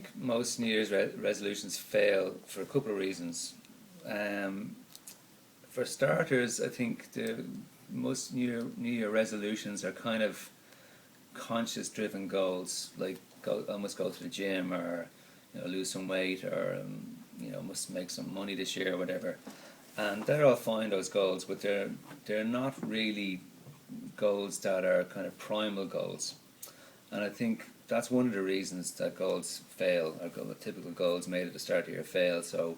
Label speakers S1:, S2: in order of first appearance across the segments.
S1: think most New Year's resolutions fail for a couple of reasons. Um, for starters, I think the most New Year resolutions are kind of conscious-driven goals, like I must go to the gym, or lose some weight, or must make some money this year, or whatever. And they're all fine, those goals, but they're not really goals that are kind of primal goals. And I think that's one of the reasons that goals fail, or typical goals made at the start of the year fail. So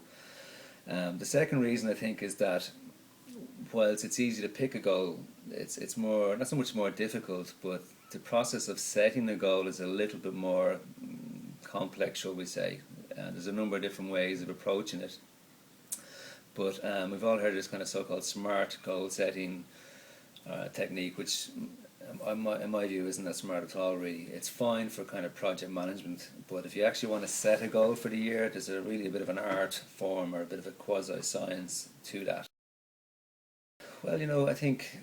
S1: the second reason, I think, is that whilst it's easy to pick a goal, it's more, not so much more difficult, but the process of setting the goal is a little bit more complex, shall we say. There's a number of different ways of approaching it. But we've all heard of this kind of so-called SMART goal setting technique, which in my view isn't that smart at all, really. It's fine for kind of project management, but if you actually want to set a goal for the year, there's really a bit of an art form, or a bit of a quasi-science to that. Well, I think,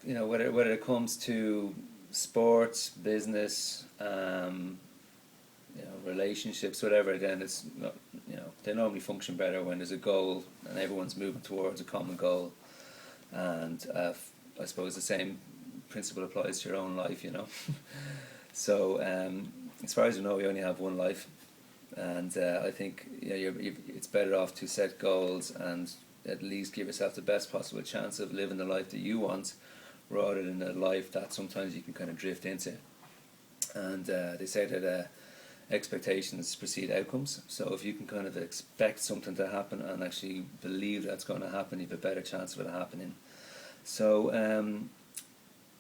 S1: whether it comes to sports, business, relationships, whatever, then it's not, they normally function better when there's a goal and everyone's moving towards a common goal. And I suppose the same principle applies to your own life, So as far as you know, we only have one life, and I think it's better off to set goals and at least give yourself the best possible chance of living the life that you want, rather than a life that sometimes you can kind of drift into. And they say that expectations precede outcomes. So if you can kind of expect something to happen and actually believe that's going to happen, you have a better chance of it happening. So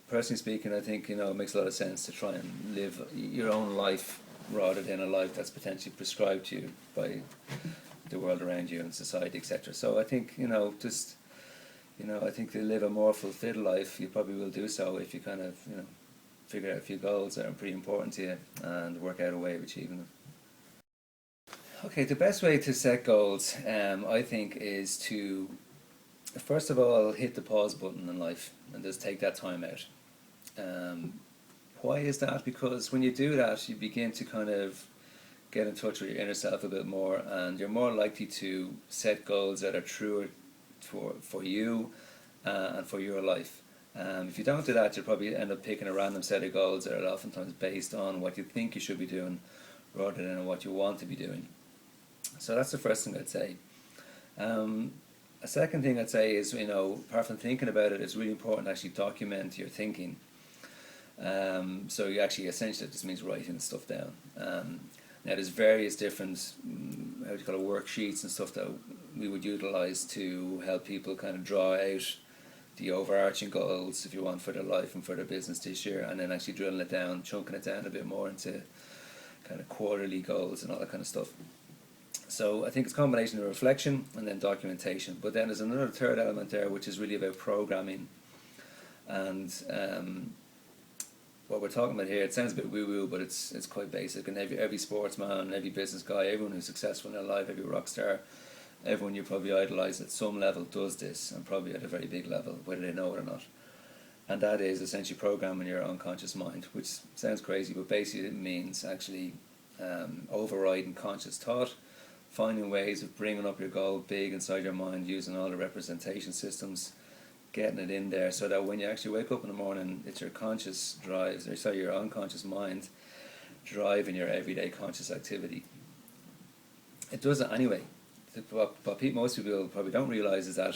S1: personally speaking, I think it makes a lot of sense to try and live your own life rather than a life that's potentially prescribed to you by the world around you and society, etc. So I think I think to live a more fulfilled life, you probably will do so if you kind of figure out a few goals that are pretty important to you and work out a way of achieving them. Okay, the best way to set goals, I think, is to first of all hit the pause button in life and just take that time out. Why is that? Because when you do that, you begin to kind of get in touch with your inner self a bit more, and you're more likely to set goals that are truer for you and for your life. If you don't do that, you'll probably end up picking a random set of goals that are oftentimes based on what you think you should be doing rather than what you want to be doing. So that's the first thing I'd say. A second thing I'd say is, apart from thinking about it, it's really important to actually document your thinking. So you actually, essentially, it just means writing stuff down. Now there's various different, worksheets and stuff that we would utilise to help people kind of draw out the overarching goals, if you want, for their life and for their business this year, and then actually drilling it down, chunking it down a bit more into kind of quarterly goals and all that kind of stuff. So I think it's a combination of reflection and then documentation. But then there's another third element there, which is really about programming. And what we're talking about here, it sounds a bit woo-woo, but it's quite basic. And every sportsman, every business guy, everyone who's successful in their life, every rock star, everyone you probably idolise at some level does this, and probably at a very big level, whether they know it or not. And that is essentially programming your unconscious mind, which sounds crazy, but basically it means actually overriding conscious thought, finding ways of bringing up your goal big inside your mind, using all the representation systems, getting it in there so that when you actually wake up in the morning, it's your conscious drives, or sorry, your unconscious mind driving your everyday conscious activity. It does it anyway. What most people probably don't realise is that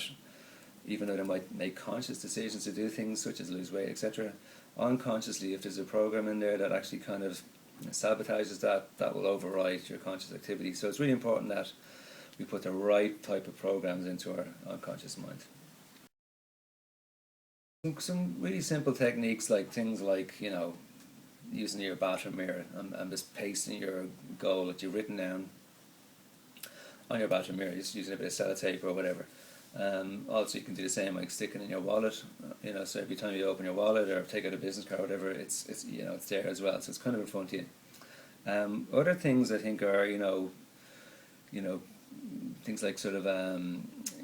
S1: even though they might make conscious decisions to do things such as lose weight, etc., unconsciously, if there's a program in there that actually kind of sabotages that will override your conscious activity. So it's really important that we put the right type of programs into our unconscious mind. Some really simple techniques, like things like using your bathroom mirror and just pasting your goal that you've written down on your bathroom mirror, just using a bit of sellotape or whatever. Also, you can do the same, like sticking in your wallet. So every time you open your wallet or take out a business card or whatever, it's there as well. So it's kind of in front of you. Other things I think are things like sort of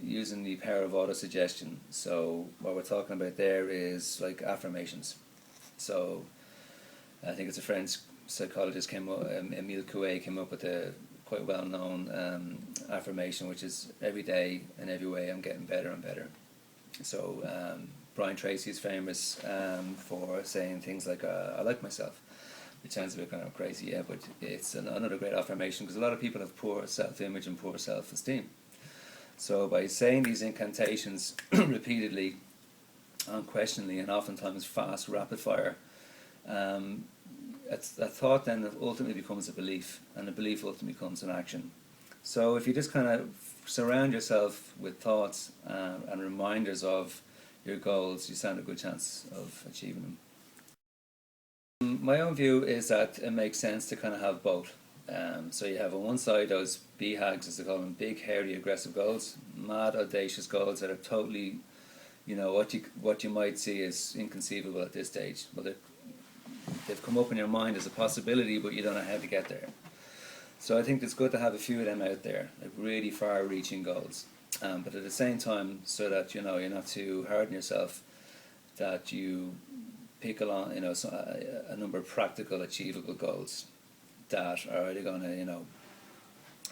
S1: using the power of auto-suggestion. So what we're talking about there is like affirmations. So I think it's a French psychologist Emile Coué came up with a quite well-known affirmation, which is every day and every way I'm getting better and better. So Brian Tracy is famous for saying things like I like myself, which sounds a bit kind of crazy, yeah, but it's another great affirmation, because a lot of people have poor self-image and poor self-esteem. So by saying these incantations repeatedly, unquestioningly, and oftentimes fast, rapid fire, a thought then ultimately becomes a belief, and a belief ultimately becomes an action. So if you just kind of surround yourself with thoughts and reminders of your goals, you stand a good chance of achieving them. My own view is that it makes sense to kind of have both. So you have on one side those BHAGs, as they call them, big, hairy, aggressive goals, mad, audacious goals that are totally, what you might see as inconceivable at this stage. Well, they've come up in your mind as a possibility, but you don't know how to get there. So I think it's good to have a few of them out there, like really far-reaching goals. But at the same time, so that you're not too hard on yourself, that you pick along, a number of practical, achievable goals that are either going to,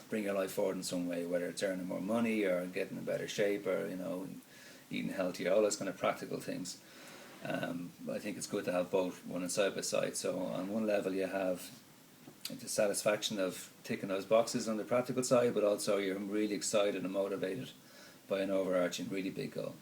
S1: bring your life forward in some way, whether it's earning more money or getting in better shape or, eating healthier, all those kind of practical things. I think it's good to have both running side by side. So on one level you have the satisfaction of ticking those boxes on the practical side, but also you're really excited and motivated by an overarching, really big goal.